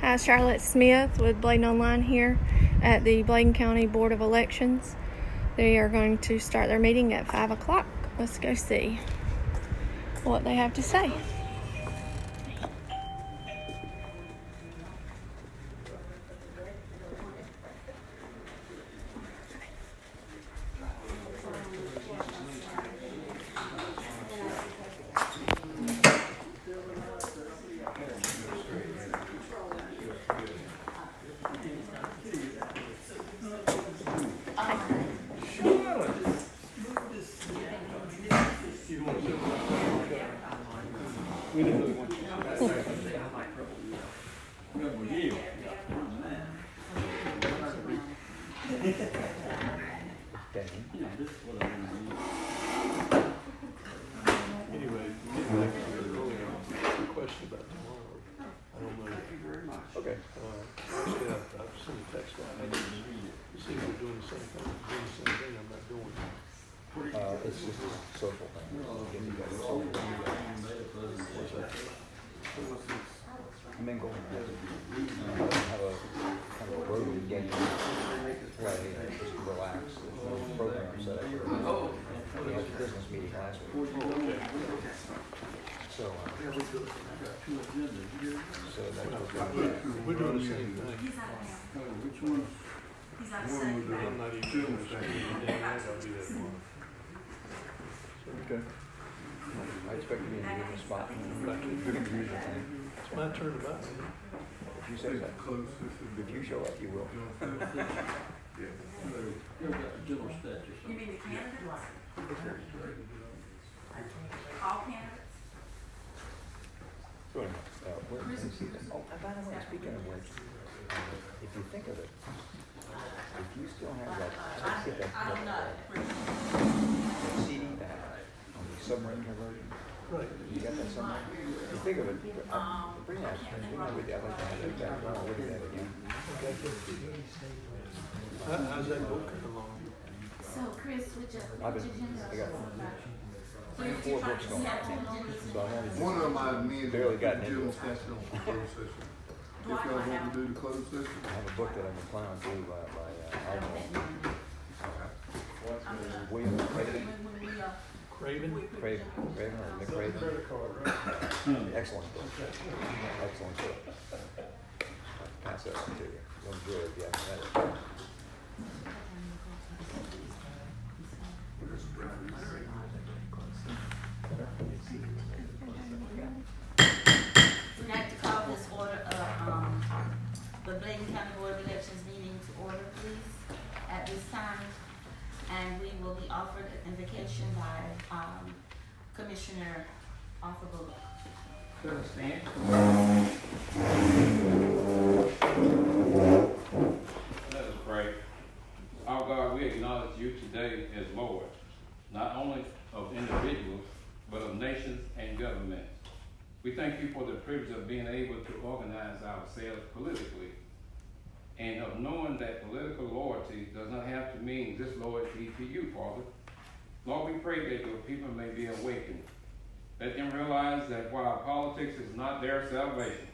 Hi, Charlotte Smith with Bladen Online here at the Bladen County Board of Elections. They are going to start their meeting at 5 o'clock. Let's go see what they have to say. Okay. Actually, I've seen the text line. You see me doing the same thing. Doing the same thing I'm not doing. It's just a social thing. Give you guys a social thing. Mingle. Have a kind of a rotary game. Right, just to relax. There's no program set up. We had the business meeting last week. So We're doing the same thing. Which one? I'm not even doing the same thing. I'll be that one. okay. I expect you to be in a spot. You're going to use your thing. It's my turn to buy. If you say that. If you show up, you will. You mean the candidates? All candidates? So anyway, by the way, speaking of which, if you think of it, if you still have that, let's get that CD back on the submarine conversion. Right. You got that submarine? You think of it, bring that with you. I'd like to have that back. I want to look at that again. How's that book coming along? So Chris, which I got 4 books going on. So I only One of my men barely gotten into gentleman's it. session on the closed session. If y'all want to do the closed session, I have a book that I'm applying to by William Craven. Craven? Craven or McCraven. Excellent book. Excellent book. I'll pass that on to you. You'll enjoy it if you haven't read it. We'd like to call this order of, the Bladen County Board of Elections meeting to order, please, at this time. And we will be offered an invocation by, Commissioner Arthur Bullock. Let us pray. Our God, we acknowledge you today as Lord, not only of individuals, but of nations and governments. We thank you for the privilege of being able to organize ourselves politically and of knowing that political loyalty does not have to mean disloyalty to you, Father. Lord, we pray that your people may be awakened. Let them realize that while politics is not their salvation,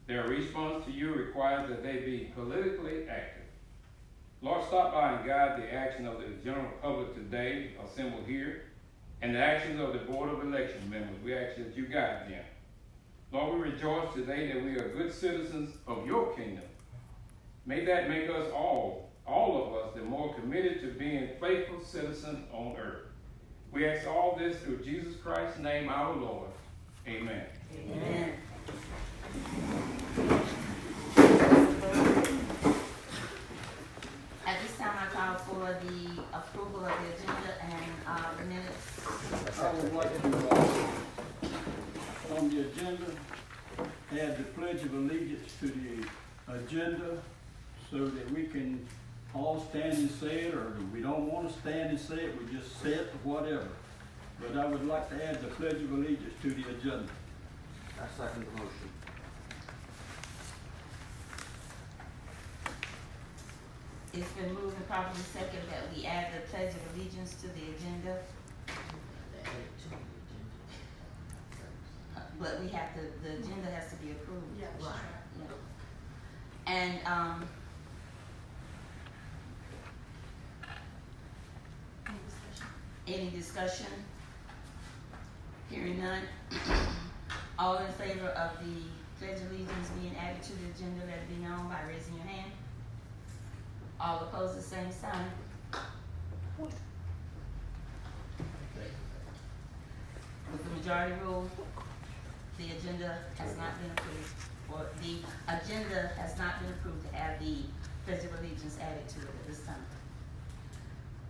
their response to you requires that they be politically active. Lord, stop by and guide the action of the general public today assembled here and the actions of the Board of Election members. We ask that you guide them. Lord, we rejoice today that we are good citizens of your kingdom. May that make us all of us, the more committed to being faithful citizens on earth. We ask all this through Jesus Christ's name, our Lord. Amen. Amen. At this time, I call for the approval of the agenda and, the minutes. I would like to, on the agenda, add the Pledge of Allegiance to the agenda so that we can all stand and say it, or if we don't want to stand and say it, we just say it or whatever. But I would like to add the Pledge of Allegiance to the agenda. I second the motion. It's been moved and properly second that we add the Pledge of Allegiance to the agenda. But we have to, the agenda has to be approved. Yeah. Right. Yeah. And, any discussion? Hearing none. All in favor of the Pledge of Allegiance being added to the agenda, let it be known by raising your hand. All opposed, the same sign. With the majority rule, the agenda has not been approved, or the agenda has not been approved to add the Pledge of Allegiance added to it at this time.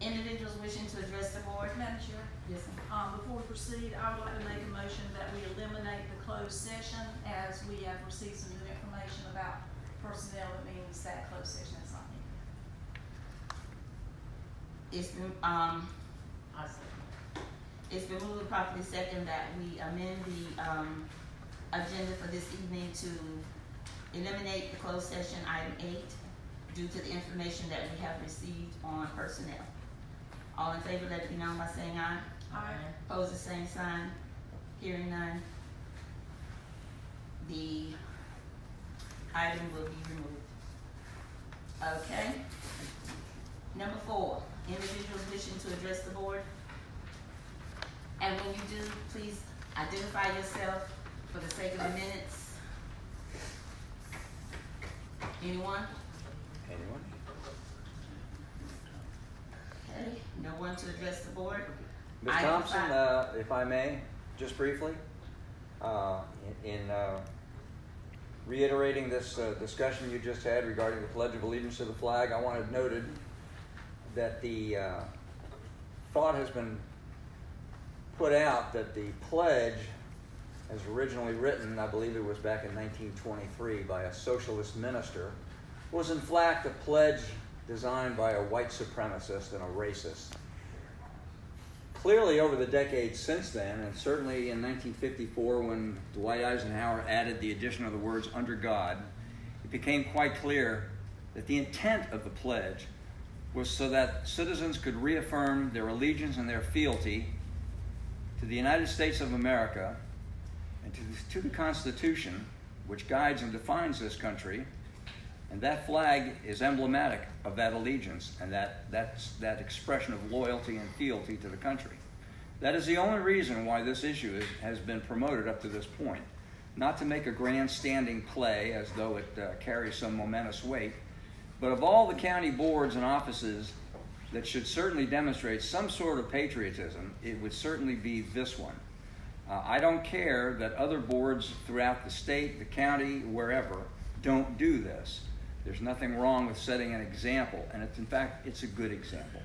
Individuals wishing to address the board? Madam Chair, Yes, ma'am. before we proceed, I would like to make a motion that we eliminate the closed session as we have received some new information about personnel that means that closed session is not needed. It's been moved and properly second that we amend the, agenda for this evening to eliminate the closed session item 8 due to the information that we have received on personnel. All in favor, let it be known by saying aye. Aye. Opposed, the same sign. Hearing none. The item will be removed. Okay. Number 4, individuals wishing to address the board. And when you do, please identify yourself for the sake of the minutes. Anyone? Anyone? Okay, no one to address the board? Ms. Item Thompson, 5. if I may, just briefly, in reiterating this discussion you just had regarding the Pledge of Allegiance to the flag, I wanted noted that the thought has been put out that the pledge, as originally written, I believe it was back in 1923 by a socialist minister, was in fact a pledge designed by a white supremacist and a racist. Clearly, over the decades since then, and certainly in 1954 when Dwight Eisenhower added the addition of the words "under God," it became quite clear that the intent of the pledge was so that citizens could reaffirm their allegiance and their fealty to the United States of America and to the Constitution, which guides and defines this country. And that flag is emblematic of that allegiance and that expression of loyalty and fealty to the country. That is the only reason why this issue has been promoted up to this point. Not to make a grandstanding play as though it carries some momentous weight, but of all the county boards and offices that should certainly demonstrate some sort of patriotism, it would certainly be this one. I don't care that other boards throughout the state, the county, wherever, don't do this. There's nothing wrong with setting an example, and in fact, it's a good example.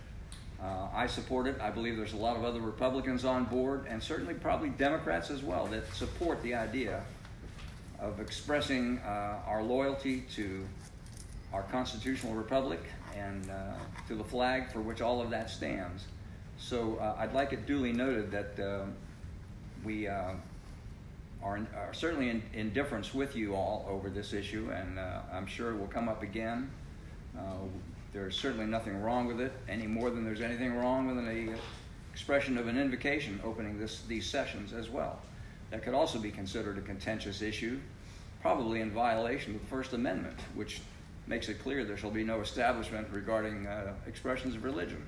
I support it. I believe there's a lot of other Republicans on board, and certainly probably Democrats as well, that support the idea of expressing our loyalty to our constitutional republic and to the flag for which all of that stands. So I'd like it duly noted that we are certainly in difference with you all over this issue, and I'm sure it will come up again. There's certainly nothing wrong with it, any more than there's anything wrong with an expression of an invocation opening these sessions as well. That could also be considered a contentious issue, probably in violation of the First Amendment, which makes it clear there shall be no establishment regarding expressions of religion.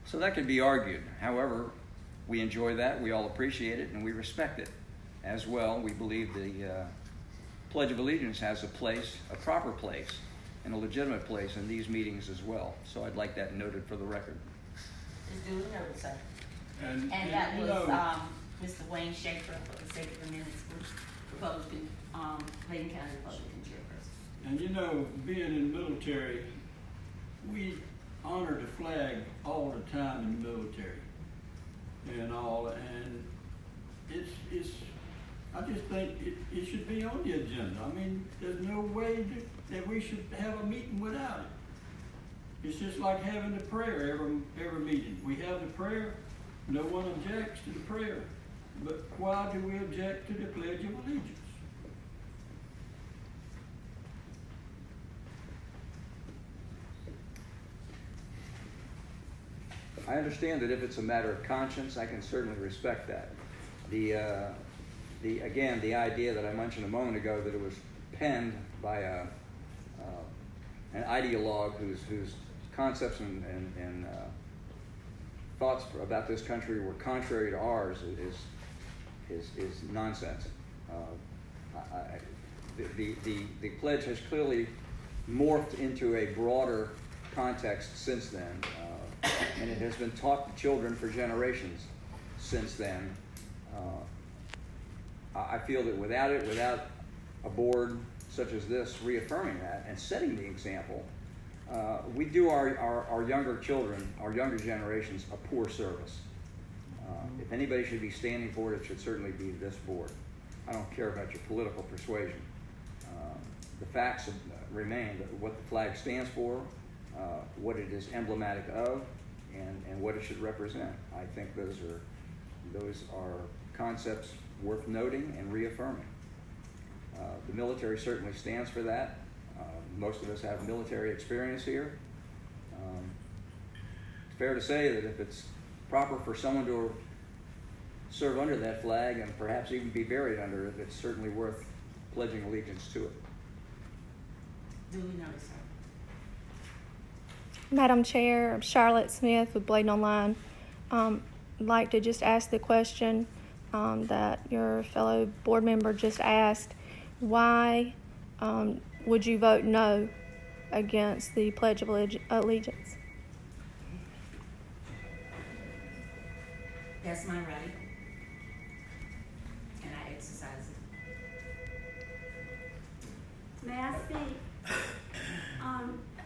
So that could be argued. However, we enjoy that, we all appreciate it, and we respect it as well. We believe the Pledge of Allegiance has a place, a proper place, and a legitimate place in these meetings as well. So I'd like that noted for the record. It's duly noted, sir. And that you was, know, Mr. Wayne Schaefer, for the sake of the minutes, Republican, Bladen County Republican chairperson. and you know, being in the military, we honor the flag all the time in the military and all, and it's I just think it should be on the agenda. I mean, there's no way that we should have a meeting without it. It's just like having the prayer every meeting. We have the prayer, no one objects to the prayer, but why do we object to the Pledge of Allegiance? I understand that if it's a matter of conscience, I can certainly respect that. Again, the idea that I mentioned a moment ago that it was penned by a an ideologue whose concepts and thoughts about this country were contrary to ours is nonsense. The pledge has clearly morphed into a broader context since then, and it has been taught to children for generations since then. I feel that without a board such as this reaffirming that and setting the example, we do our younger children, our younger generations, a poor service. If anybody should be standing for it, it should certainly be this board. I don't care about your political persuasion. The facts remain that what the flag stands for, what it is emblematic of, and what it should represent. I think those are concepts worth noting and reaffirming. The military certainly stands for that. Most of us have military experience here. It's fair to say that if it's proper for someone to serve under that flag and perhaps even be buried under it, it's certainly worth pledging allegiance to it. Duly noted, sir. Madam Chair, Charlotte Smith with Bladen Online. I'd like to just ask the question that your fellow board member just asked. Why would you vote no against the Pledge of Allegiance? That's my right, and I exercise it. May I speak?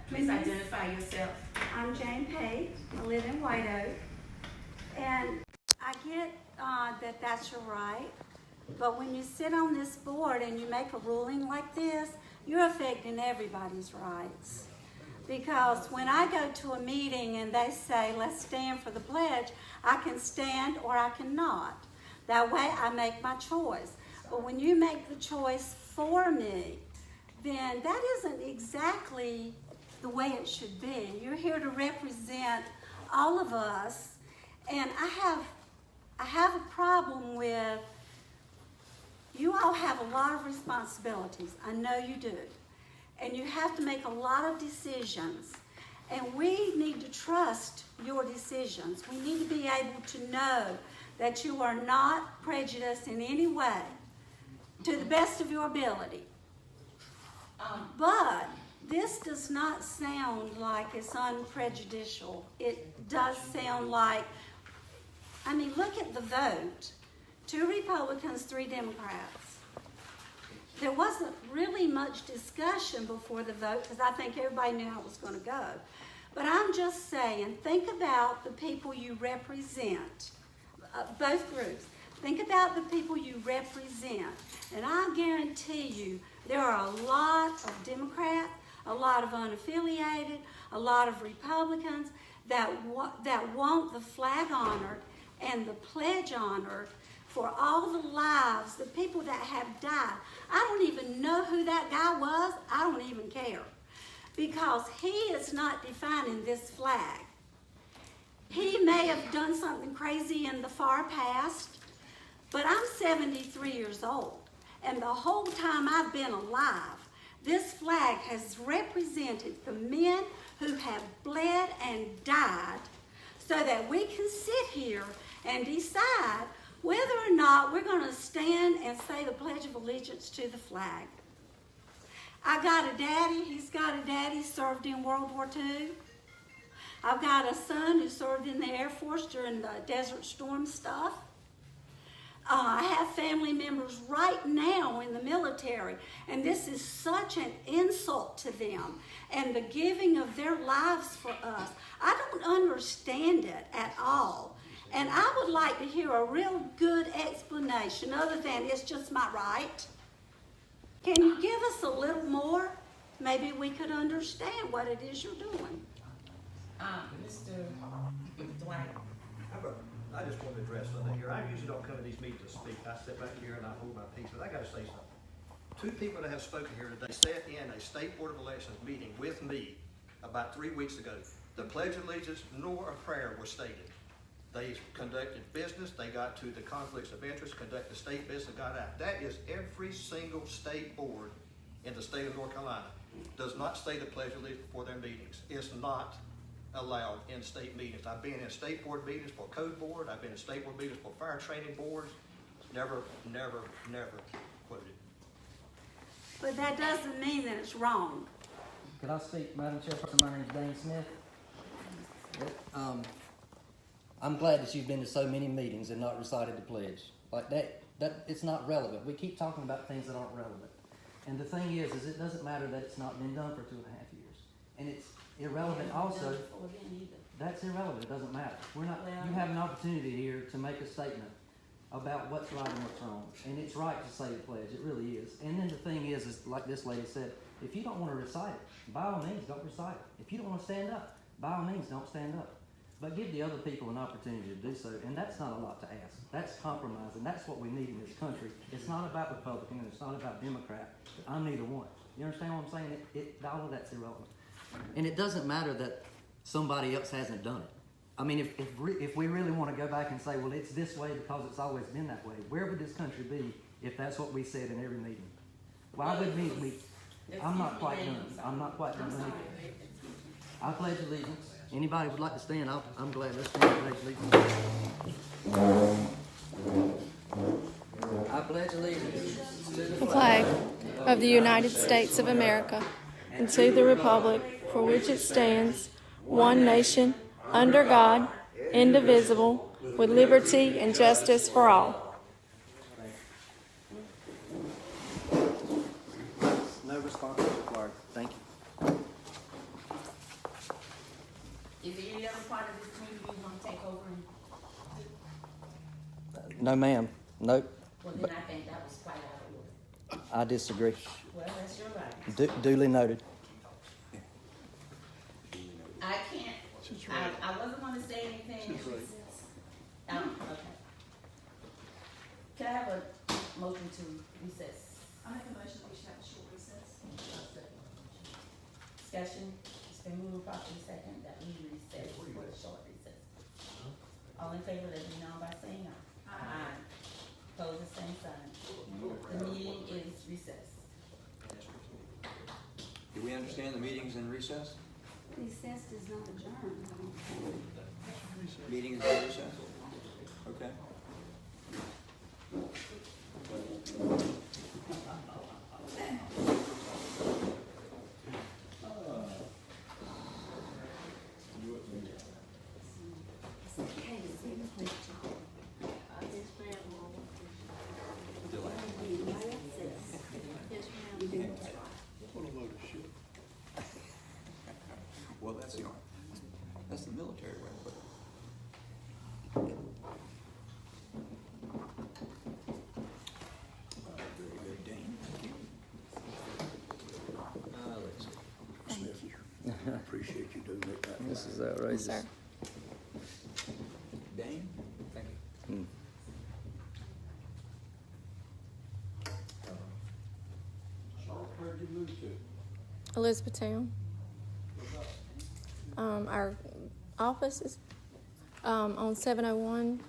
Please identify yourself. I'm Jane Pate. I live in White Oak. And I get that that's your right, but when you sit on this board and you make a ruling like this, you're affecting everybody's rights. Because when I go to a meeting and they say, let's stand for the pledge, I can stand or I cannot. That way I make my choice. But when you make the choice for me, then that isn't exactly the way it should be. You're here to represent all of us, and I have a problem with, you all have a lot of responsibilities. I know you do. And you have to make a lot of decisions. And we need to trust your decisions. We need to be able to know that you are not prejudiced in any way, to the best of your ability. But this does not sound like it's unprejudicial. It does sound like, I mean, look at the vote. 2 Republicans, 3 Democrats. There wasn't really much discussion before the vote because I think everybody knew how it was going to go. But I'm just saying, think about the people you represent, both groups. Think about the people you represent. And I guarantee you, there are a lot of Democrats, a lot of unaffiliated, a lot of Republicans that want the flag honored and the pledge honored for all the lives, the people that have died. I don't even know who that guy was. I don't even care. Because he is not defining this flag. He may have done something crazy in the far past, but I'm 73 years old. And the whole time I've been alive, this flag has represented the men who have bled and died so that we can sit here and decide whether or not we're going to stand and say the Pledge of Allegiance to the flag. I got a daddy, he's got a daddy, served in World War II. I've got a son who served in the Air Force during the Desert Storm stuff. I have family members right now in the military, and this is such an insult to them and the giving of their lives for us. I don't understand it at all. And I would like to hear a real good explanation other than it's just my right. Can you give us a little more? Maybe we could understand what it is you're doing. Mr. Dwight. I just want to address something here. I usually don't come to these meetings to speak. I sit back here and I hold my peace, but I got to say something. 2 people that have spoken here today sat in a state board of elections meeting with me about 3 weeks ago. The Pledge of Allegiance nor a prayer was stated. They conducted business. They got to the conflicts of interest, conducted state business, got out. That is every single state board in the state of North Carolina. does not say the Pledge of Allegiance before their meetings. It's not allowed in state meetings. I've been in state board meetings for code board, I've been in state board meetings for fire training boards, never quoted. But that doesn't mean that it's wrong. Could I speak, Madam Chairperson? My name is Dane Smith. I'm glad that you've been to so many meetings and not recited the pledge. Like that it's not relevant. We keep talking about things that aren't relevant. And the thing is it doesn't matter that it's not been done for 2.5 years. And it's irrelevant also. That's irrelevant. It doesn't matter. You have an opportunity here to make a statement about what's right and what's wrong. And it's right to say the pledge. It really is. And then the thing is like this lady said, if you don't want to recite it, by all means, don't recite it. If you don't want to stand up, by all means, don't stand up. But give the other people an opportunity to do so. And that's not a lot to ask. That's compromise. And that's what we need in this country. It's not about Republican and it's not about Democrat. I'm neither one. You understand what I'm saying? All of that's irrelevant. And it doesn't matter that somebody else hasn't done it. I mean, if we really want to go back and say, well, it's this way because it's always been that way, where would this country be if that's what we said in every meeting? Why would we? I'm not quite done. I'm not quite done. I pledge allegiance. Anybody would like to stand? I'm glad. Let's stand and pledge allegiance. I pledge allegiance to The flag of the United States of America and to the republic for which it stands, one nation, under God, indivisible, with liberty and justice for all. No response required. Thank you. Is there any other part of this meeting you want to take over? No, ma'am. Nope. Well, then I think that was quite out of order. I disagree. Well, that's your right. Duly noted. I can't, I wasn't gonna say anything. Okay. Can I have a motion to recess? I make a motion that we should have a short recess. Discussion, it's been moved properly second that we recess for a short recess. All in favor, let me know by saying aye. Aye. Pose the same sign. The meeting is recessed. Do we understand the meeting's in recess? Recess is not adjourned. Meeting is in recess? Okay. Well, that's the military way of putting it. Very good, Dane. Let's see. Thank you. I appreciate you doing that. This is outrageous. Sir. Dane? Thank you. Where'd you move to? Elizabethtown. Our office is on 701,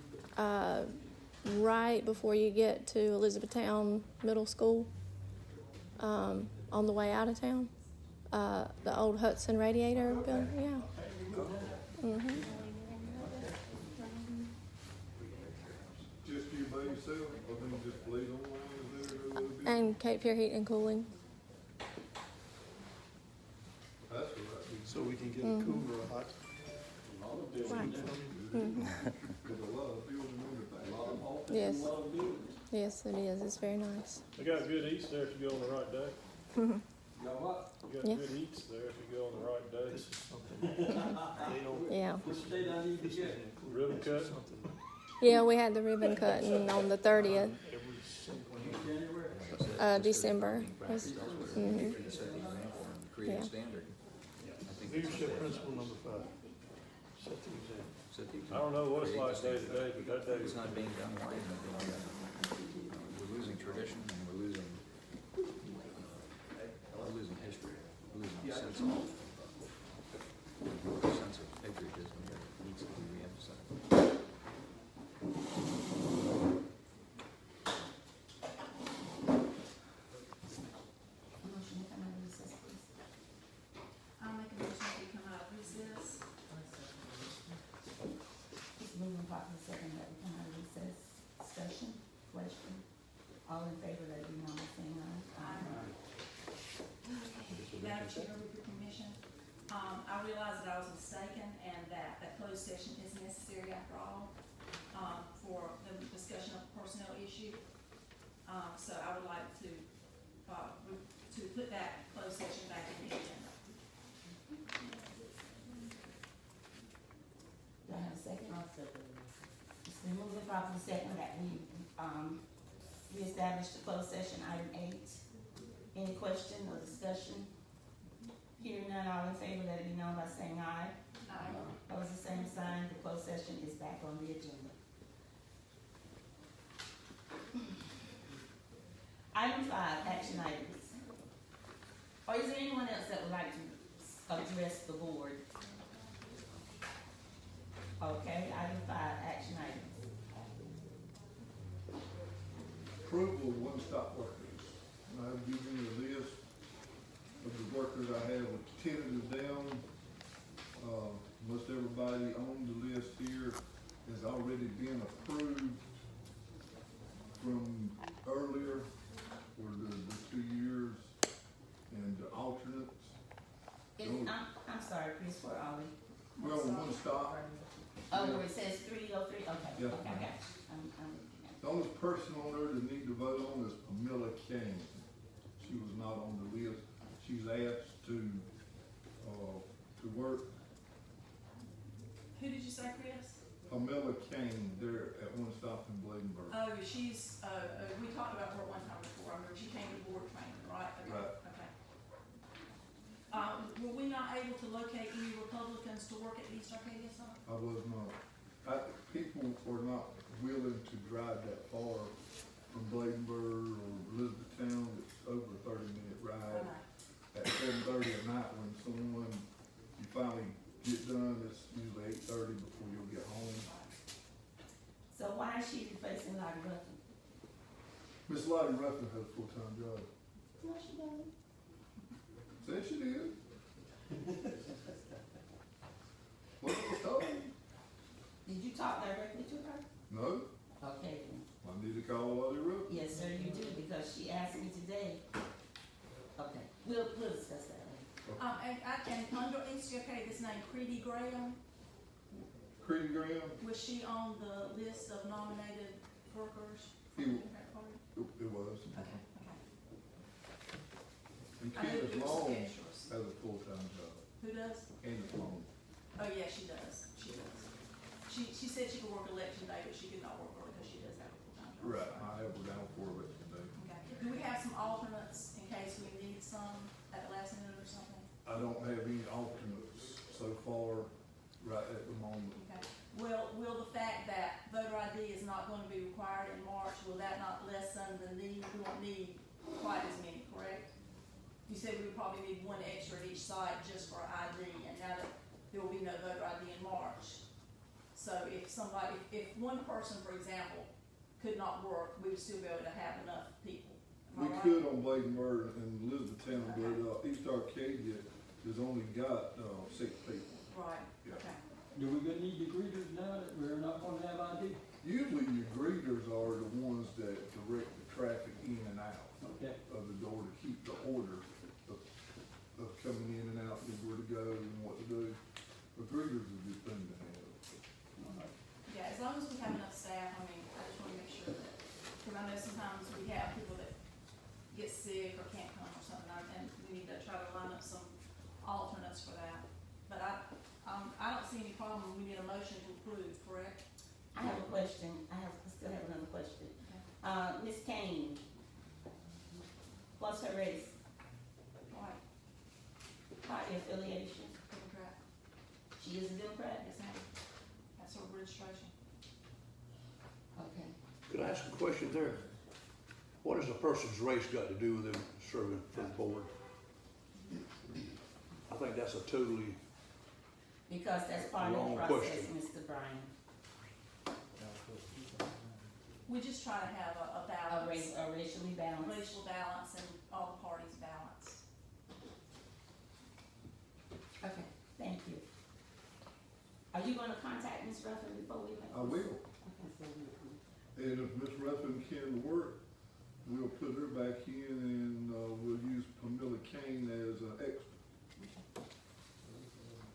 right before you get to Elizabethtown Middle School, on the way out of town. The old Hudson Radiator building, yeah. Mm-hmm. Just you by yourself, or then just bleed online, is there a little bit? And Cape Fear Heat and Cooling. That's what So we can get a cooler or hot. Right. There's a lot of building in there, a lot of offices. Yes. Yes, it is. It's very nice. They got good eats there if you go on the right day. Now what? You got Yeah. good eats there if you go on the right day. Yeah. Which state I need to get? Ribbon cut. Yeah, we had the ribbon cutting on the 30th, January? December. That's where Mhm. you can set the example and create Yeah. a standard. I think that's Leadership fair. principle number 5. Set the example. Set the I don't know what it's example. like day to day, but that day It's not being done right, it's not being done. We're losing tradition and we're losing history, we're losing a sense of patriotism that needs to be reemphasized. Motion to come out of recess, please. second that we come out of recess, discussion, question. All in favor, let it be known by saying aye. Aye. Madam Chair, with your permission, I realize that I was mistaken and that closed session is necessary after all, for the discussion of personnel issue. So I would like to put that closed session back in the agenda. Do I have a second? It's been moved and properly second that we, reestablish the closed session, item 8. Any question or discussion? Hearing none, all in favor, let it be known by saying aye. Aye. Opposed, the same sign, the closed session is back on the agenda. Item 5, action items. Or is there anyone else that would like to address the board? Okay, item 5, action items. Approval of one-stop workers. I've given you a list of the workers I have tentative down. Most everybody on the list here has already been approved from earlier for the 2 years, and the alternates. I'm sorry, Chris, where are we? We're on one stop. Oh, where it says 303, okay, Yeah. okay, I got you. I'm looking at it. The only person on there that need to vote on is Pamela Kane. She was not on the list. She's asked to work. Who did you say, Chris? Pamela Kane there at One Stop in Bladenburg. Oh, she's, we talked about her one time before, I remember she came to board training, right? Okay, Right. okay. Were we not able to locate any Republicans to work at East Arcadia South? I was not. People are not willing to drive that far from Bladenburg or Elizabethtown. It's over a 30-minute ride. At 7:30 at night when someone, you finally get done, it's usually 8:30 before you'll get home. So why is she replacing Lottie Ruffin? Miss Lottie Ruffin has a full-time job. No, she doesn't. Said she did. What was told? Did you talk directly to her? No, Okay, then. I need to call Lottie Ruffin. Yes, sir, you do, because she asked me today. Okay, we'll discuss that later. And I can, under East Arcadia, this name, Creedy Graham, Creedy Graham, was she on the list of nominated workers? He- from the Democratic Party? it was. Okay, okay. And I knew Candace it was Long specialist. has a full-time job. Who does? Candace Long. Oh, yeah, she does, she does. She said she could work election day, but she could not work early because she does have a full-time job. Right, I have her down for it today. Okay, do we have some alternates in case we need some at the last minute or something? I don't have any alternates so far, right at the moment. Okay, will the fact that voter ID is not going to be required in March, will that not lessen the need? We won't need quite as many, correct? You said we would probably need one extra at each site just for ID, and now that there will be no voter ID in March. So if one person, for example, could not work, we would still be able to have enough people. Am I We right? could on Bladenburg and Elizabethtown, but East Arcadia has only got 6 people. Right, Yeah. okay. Do we gonna need your greeters now that we're not gonna have ID? Usually your greeters are the ones that direct the traffic in and out Okay. of the door to keep the order of coming in and out, and where to go and what to do. The greeters is a good thing to have. All right. Yeah, as long as we have enough staff, I mean, I just wanna make sure that, because I know sometimes we have people that get sick or can't come or something, and we need to try to line up some alternates for that. But I don't see any problem, we need a motion to approve, correct? I have a question, I still have another question. Ms. Kane, what's her race, Right, party affiliation? Democrat, She is a Democrat? yes, ma'am. That's her registration. Okay. Could I ask a question there? What has a person's race got to do with them serving for the board? I think that's a totally, Because that's part of Wrong the process, question. Mr. Bryan. We just try to have a balance, A racially balanced. racial balance and all the parties balance. Okay, thank you. Are you gonna contact Ms. Ruffin before we make? I will. And if Ms. Ruffin can work, we'll put her back in and, we'll use Pamela Kane as an extra.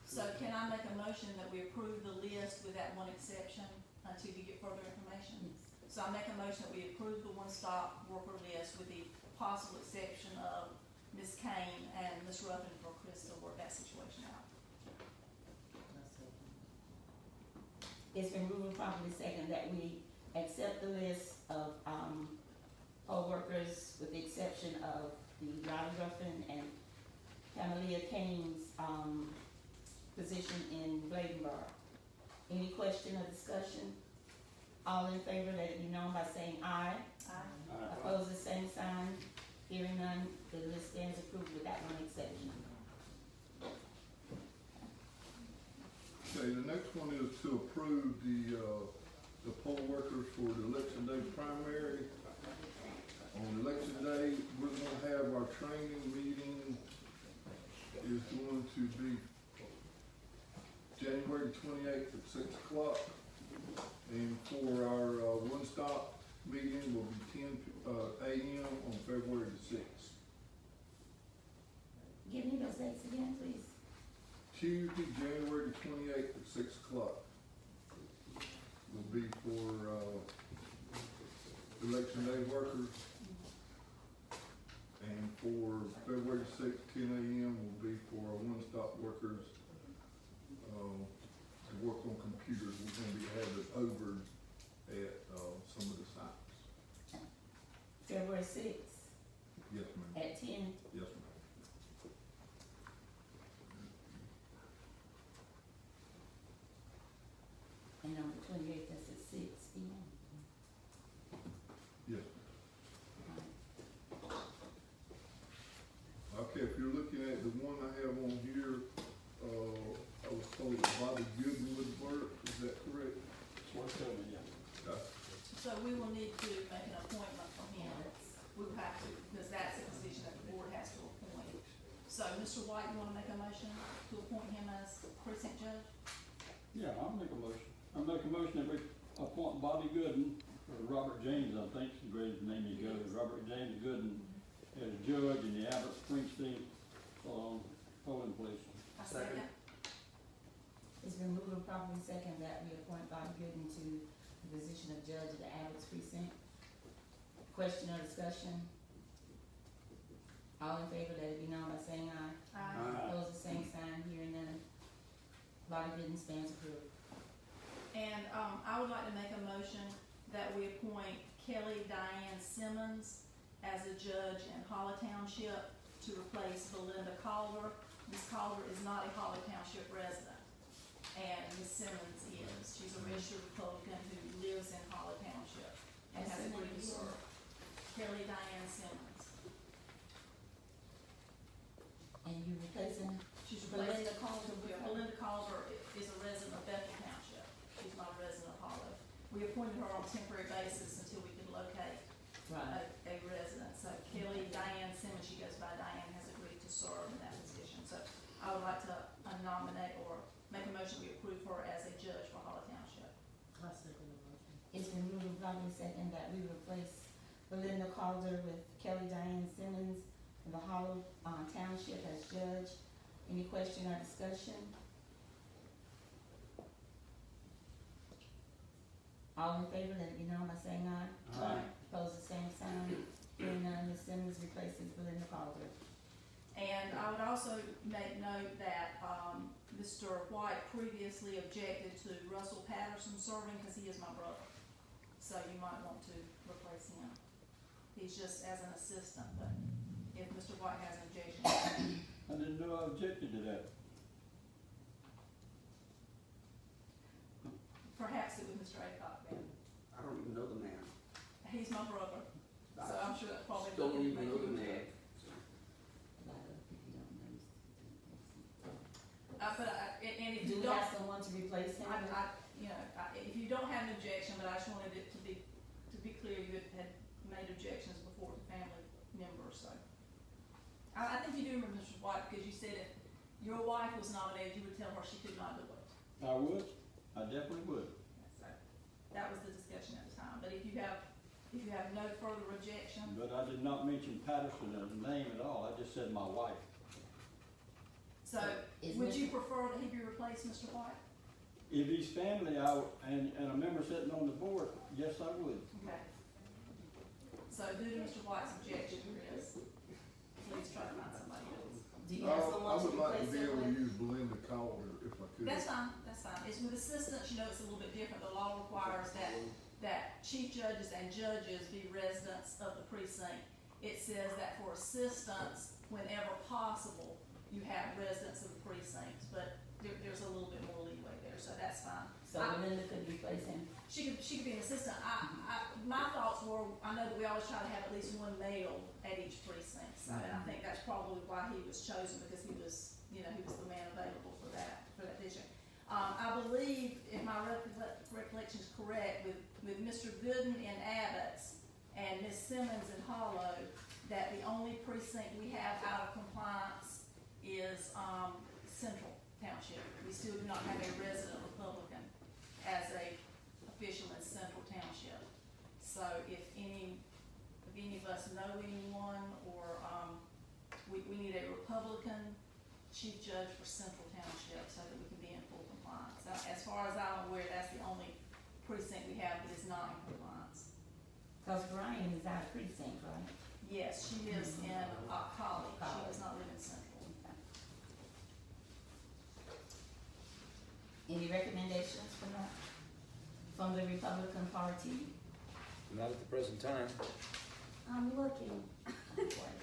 So can I make a motion that we approve the list with that one exception until you get further information? So I make a motion that we approve the one-stop worker list with the possible exception of Ms. Kane and Ms. Ruffin for Chris to work that situation out. It's been moved and properly second that we accept the list of, poll workers with the exception of the Riley Ruffin and Pamela Kane's, position in Bladenboro. Any question or discussion? All in favor, let it be known by saying aye. Aye. Opposed, the same sign. Hearing none, the list stands approved with that one exception. Okay, the next one is to approve the poll workers for the election day primary. On election day, we're gonna have our training meeting is going to be January 28th at 6 o'clock. And for our, one-stop meeting will be 10 a.m. on February the 6th. Give me those dates again, please. Tuesday, January the 28th at 6 o'clock will be for, election day workers. And for February the 6th, 10 a.m. will be for our one-stop workers, to work on computers. We're gonna be having over at, some of the sites. February sixth Yes, ma'am. at 10. Yes, ma'am. And on the 28th, that's at 6 p.m. Yes. Okay, if you're looking at the one I have on here, I was told that Bobby Gooden would work, is that correct? So we will need to make an appointment for him. We will have to, because that's a position that the board has to appoint. So, Mr. White, you wanna make a motion to appoint him as precinct judge? Yeah, I'll make a motion. I'll make a motion that we appoint Bobby Gooden, or Robert James, I think's the greatest name he goes, Robert James Gooden, as judge in the Abbott Springsteen, polling place. I second. It's been moved and properly second that we appoint Bobby Gooden to the position of judge of the Abbott's precinct. Question or discussion? All in favor, let it be known by saying aye. Aye. Opposed, the same sign. Hearing none. Bobby Gooden stands approved. And, I would like to make a motion that we appoint Kelly Diane Simmons as a judge in Hollow Township to replace Belinda Calder. Ms. Calder is not a Hollow Township resident, and Ms. Simmons is. She's a registered Republican who lives in Hollow Township and has agreed to serve. Kelly Diane Simmons. And you replacing She's Belinda replacing Calder? Belinda Calder is a resident of Bethel Township. She's not a resident of Hollow. We appointed her on a temporary basis until we could locate Right. a resident. So Kelly Diane Simmons, she goes by Diane, has agreed to serve in that position. So I would like to nominate or make a motion we approve her as a judge for Hollow Township. It's been moved and properly second that we replace Belinda Calder with Kelly Diane Simmons in the Hollow Township as judge. Any question or discussion? All in favor, let it be known by saying aye. Aye. Opposed, the same sign. Hearing none, Ms. Simmons replaces Belinda Calder. And I would also make note that, Mr. White previously objected to Russell Patterson serving because he is my brother. So you might want to replace him. He's just as an assistant, but if Mr. White has an objection, I didn't know I objected to that. perhaps it was Mr. Aycock then. I don't even know the man. He's my brother, so I'm sure that's probably. Don't what would even make know you the man. object. But and if Do you we don't, have someone to replace him? if you don't have an objection, but I just wanted it to be clear, you had made objections before to family members, so. I think you do remember Mr. White, because you said if your wife was nominated, you would tell her she could not do it. I would, I definitely would. So, that was the discussion at the time, but if you if you have no further objection, But I did not mention Patterson as a name at all, I just said my wife. so Is would you Mr. prefer that he be replaced, Mr. White? If he's family, and a member sitting on the board, yes, I would. Okay. So due to Mr. White's objection, Chris, please try to find somebody else. Do you have I someone to would like to replace be him able to with? use Belinda Calder if I could. That's fine, that's fine. It's with assistants, you know, it's a little bit different. The law requires that chief judges and judges be residents of the precinct. It says that for assistants, whenever possible, you have residents of the precincts, but there's a little bit more leeway there, so that's fine. So Belinda could replace him. She could be an assistant. My thoughts were, I know that we always try to have at least one male at each precinct, so, and I think that's probably why he was chosen, because he was, you know, he was the man available for that district. I believe, if my recollection is correct, with Mr. Gooden in Abbott's and Ms. Simmons in Hollow, that the only precinct we have out of compliance is, Central Township. We still do not have a resident Republican as a official in Central Township. So if any of us know anyone, or, we need a Republican chief judge for Central Township so that we can be in full compliance. As far as I'm aware, that's the only precinct we have that is not in compliance. Cause Brian is out of precinct, right? Yes, she lives in, College. She does not live in Central. Any recommendations from the Republican Party? Not at the present time. I'm looking.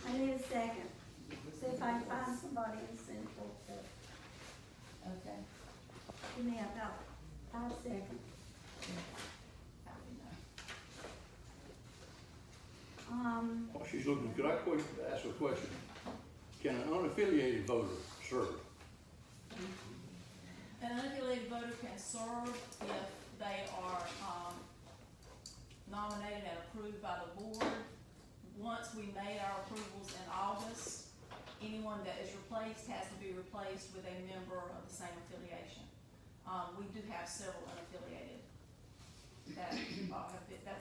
I need a second. See if I can find somebody in Central to, Okay. give me about 5 seconds. How do we know? While she's looking, could I ask a question? Can an unaffiliated voter serve? An unaffiliated voter can serve if they are, nominated and approved by the board. Once we made our approvals in August, anyone that is replaced has to be replaced with a member of the same affiliation. We do have several unaffiliated that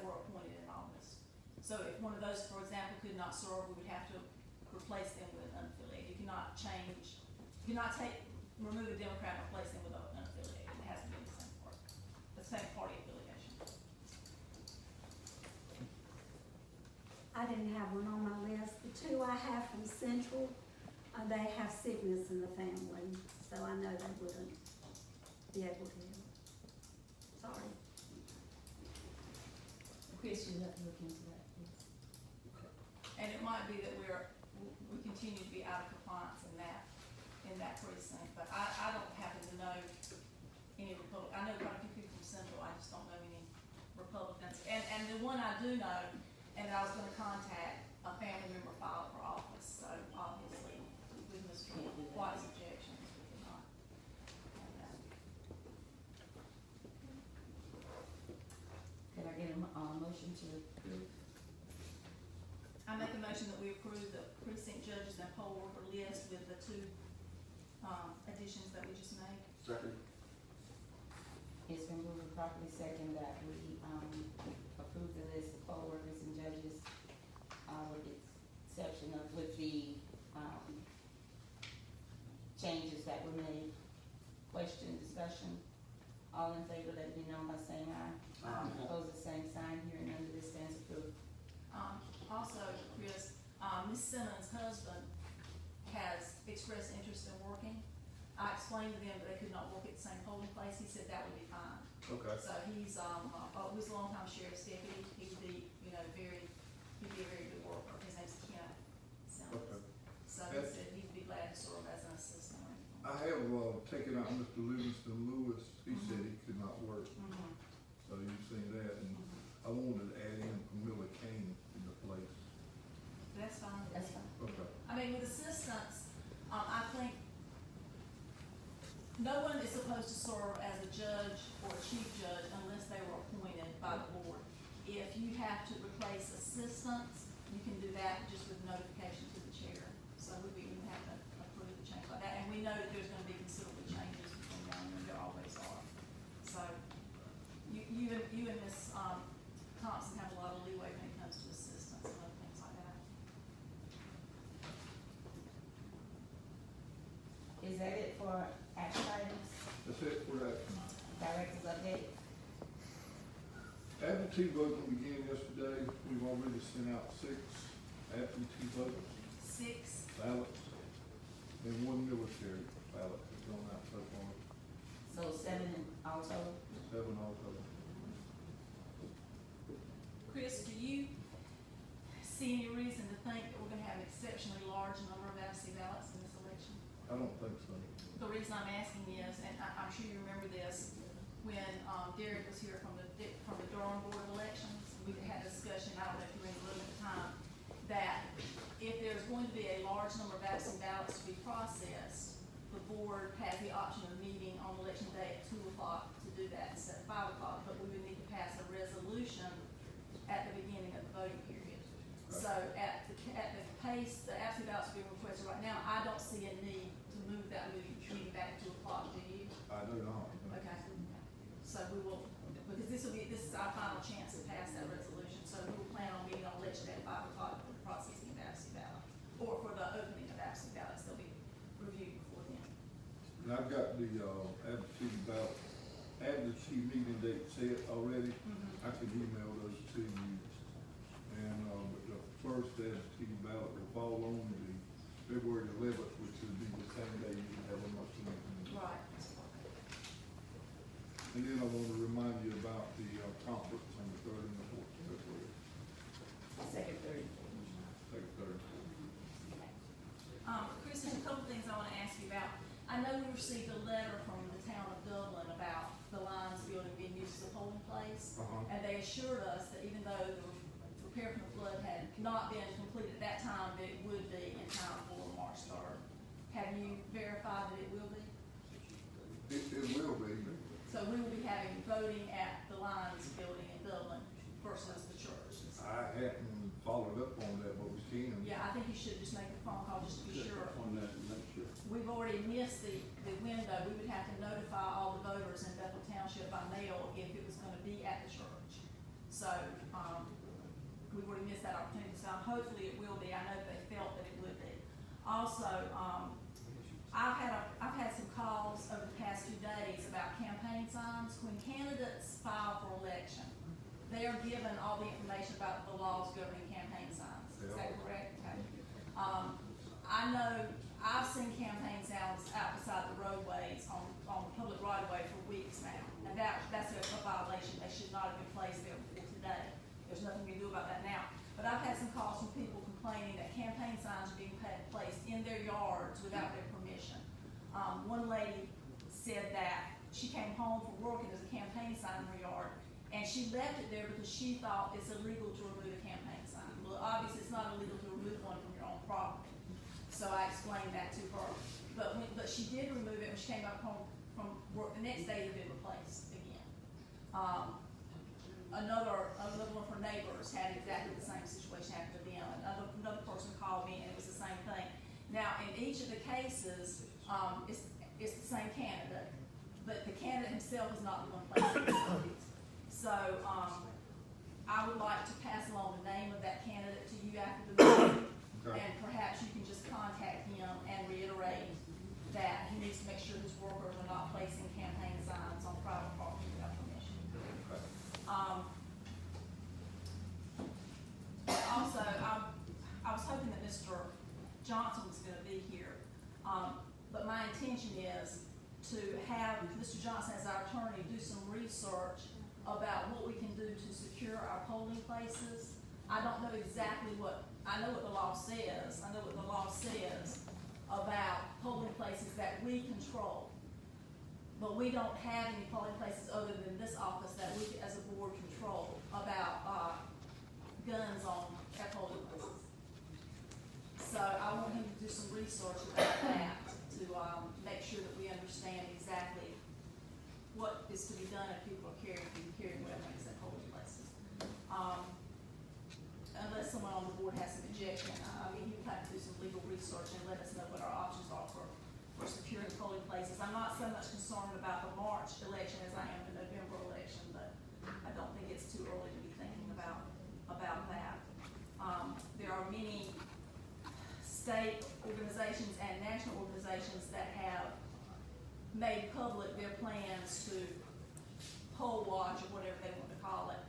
were appointed in August. So if one of those, for example, could not serve, we would have to replace them with an unaffiliated. You cannot remove a Democrat and replace them with an unaffiliated. It has to be the same party affiliation. I didn't have one on my list. The two I have from Central, they have sickness in the family, so I know they wouldn't be able to. Sorry. Chris, you have to look into that, please. And it might be that we continue to be out of compliance in that precinct, but I don't happen to know any I know quite a few people from Central, I just don't know any Republicans. And the one I do know, and I was gonna contact, a family member filed for office, so obviously, with Mr. White's objections, we cannot have that. Could I get a motion to approve? I make a motion that we approve the precinct judges and poll worker list with the two, additions that we just made. Second. It's been moved and properly second that we, approve the list of poll workers and judges, with the exception of, with the, changes that were made. Question, discussion, all in favor, let it be known by saying aye. Opposed, the same sign, hearing none, this stands approved. Also, Chris, Ms. Simmons' husband has expressed interest in working. I explained to them that they could not work at the same polling place. He said that would be fine. Okay. So he's a longtime sheriff's deputy. He would be, he'd be a very good worker. His name's Ken Simmons. Okay. So he said he'd be glad to serve as an assistant or anything. I have, taken out Mr. Livingston Lewis, he said he could not work, Mhm. so you've seen that, and I wanted to add in Camilla Kane in the place. That's fine. That's fine. Okay. I mean, with assistants, I think no one is supposed to serve as a judge or a chief judge unless they were appointed by the board. If you have to replace assistants, you can do that just with notification to the chair. So we would have to approve the change like that, and we know that there's gonna be considerable changes between now and then, there always are. So, you and Ms. Thompson have Absentee voting began yesterday. We've already sent out 6 absentee votes, 6. ballots, and 1 military ballot has gone out so far. So 7 in all total? 7 altogether. Chris, do you see any reason to think that we're gonna have an exceptionally large number of absentee ballots in this election? I don't think so. The reason I'm asking is, and I'm sure you remember this, when Derek was here from the Durham Board of Elections, we had a discussion, I don't know if you were in the room at the time, that if there's going to be a large number of absentee ballots to be processed, the board has the option of meeting on election day at 2 o'clock to do that instead of 5 o'clock, but we would need to pass a resolution at the beginning of the voting period. So at the pace the absentee ballots are being requested right now, I don't see a need to move that meeting back to 2 o'clock, do you? I do not. Okay, so we will, because this is our final chance to pass that resolution, so we will plan on meeting on election day at 5 o'clock for the processing of absentee ballot, or for the opening of absentee ballots, they'll be reviewed before then. And I've got the absentee meeting date set already. I can email those to you. And, but the first absentee ballot will fall on the February 11th, which would be the same day you have a much meeting. Right. And then I want to remind you about the conference on the 3rd and the 4th of February. Second, third. Second, third. Chris, there's a couple things I want to ask you about. I know we received a letter from the town of Dublin about the Lions building being used as a polling place. And they assured us that even though the repair from the flood had not been completed at that time, that it would be in time for March 3rd. Have you verified that it will be? It will be. So we will be having voting at the Lions building in Dublin versus the church. I hadn't followed up on that, but we can. Yeah, I think you should just make a phone call just to be Check sure. up on that and make sure. We've already missed the window. We would have to notify all the voters in Bethel Township by mail if it was gonna be at the church. So, we've already missed that opportunity, so hopefully it will be. I know they felt that it would be. Also, I've had some calls over the past 2 days about campaign signs. When candidates file for election, they are given all the information about the laws governing campaign signs. Is that correct? Okay. I know, I've seen campaign signs out beside the roadways on public right of way for weeks now. And that's a violation. They should not have been placed there before today. There's nothing we can do about that now. But I've had some calls from people complaining that campaign signs are being placed in their yards without their permission. One lady said that she came home from work and there's a campaign sign in her yard, and she left it there because she thought it's illegal to remove a campaign sign. Well, obviously it's not illegal to remove one from your own property. So I explained that to her. But she did remove it when she came back home from work. The next day it had been replaced again. Another one of her neighbors had exactly the same situation happen to them. Another person called me and it was the same thing. Now, in each of the cases, it's the same candidate, but the candidate himself is not the one placing the signs. So, I would like to pass along the name of that candidate to you after the meeting. Okay. And perhaps you can just contact him and reiterate that he needs to make sure his workers are not placing campaign signs on private property without permission. Okay. Also, I was hoping that Mr. Johnson was gonna be here, but my intention is to have Mr. Johnson as our attorney do some research about what we can do to secure our polling places. I don't know exactly I know what the law says about polling places that we control. But we don't have any polling places other than this office that we as a board control about, guns at polling places. So I want him to do some research about that to, make sure that we understand exactly what is to be done if people are carrying weapons at polling places. Unless someone on the board has some objection, he would have to do some legal research and let us know what our options are for securing polling places. I'm not so much concerned about the March election as I am the November election, but I don't think it's too early to be thinking about that. There are many state organizations and national organizations that have made public their plans to poll watch or whatever they want to call it.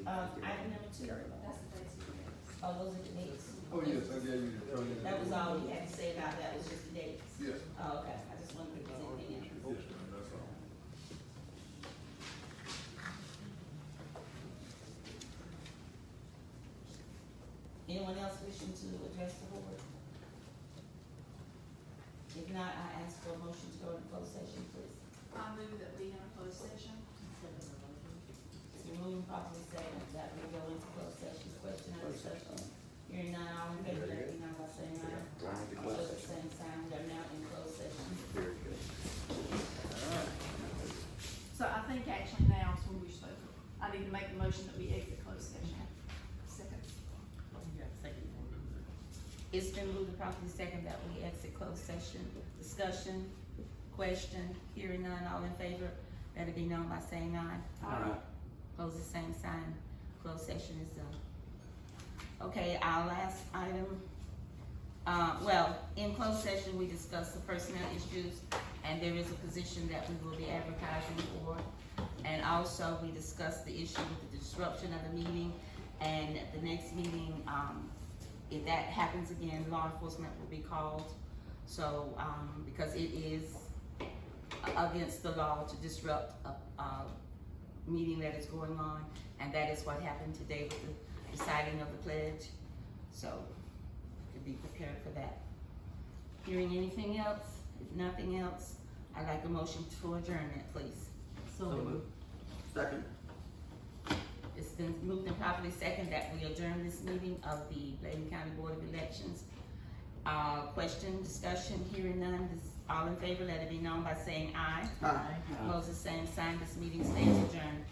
Item number 2. That's the basic. Oh, those are the dates. Oh, yes, I gave you the. That was all you had to say about that, was just the dates? Yes, Oh, okay, I just wondered if there's anything else. yes, ma'am, that's all. Anyone else wishing to address the board? If not, I ask for a motion to go into closed session, please. I move that we enter closed session. It's been moved properly second that we go into closed session, question or discussion. Hearing none, all in favor, let it be known by saying aye. Opposed, the same sign, we are now in closed session. So I think actually now is when we should, I need to make the motion that we exit closed session. Second. It's been moved and properly second that we exit closed session. Discussion, question, hearing none, all in favor, let it be known by saying aye. Aye. Close the same sign, closed session is done. Okay, our last item, well, in closed session, we discussed the personnel issues, and there is a position that we will be advertising for. And also, we discussed the issue with the disruption of the meeting, and at the next meeting, if that happens again, law enforcement will be called. So, because it is against the law to disrupt a meeting that is going on, and that is what happened today with the reciting of the pledge. So, to be prepared for that. Hearing anything else? If nothing else, I'd like a motion for adjournment, please. So moved. Second. It's been moved and properly second that we adjourn this meeting of the Bladen County Board of Elections. Question, discussion, hearing none, all in favor, let it be known by saying aye. Aye. Opposed, the same sign, this meeting stands adjourned.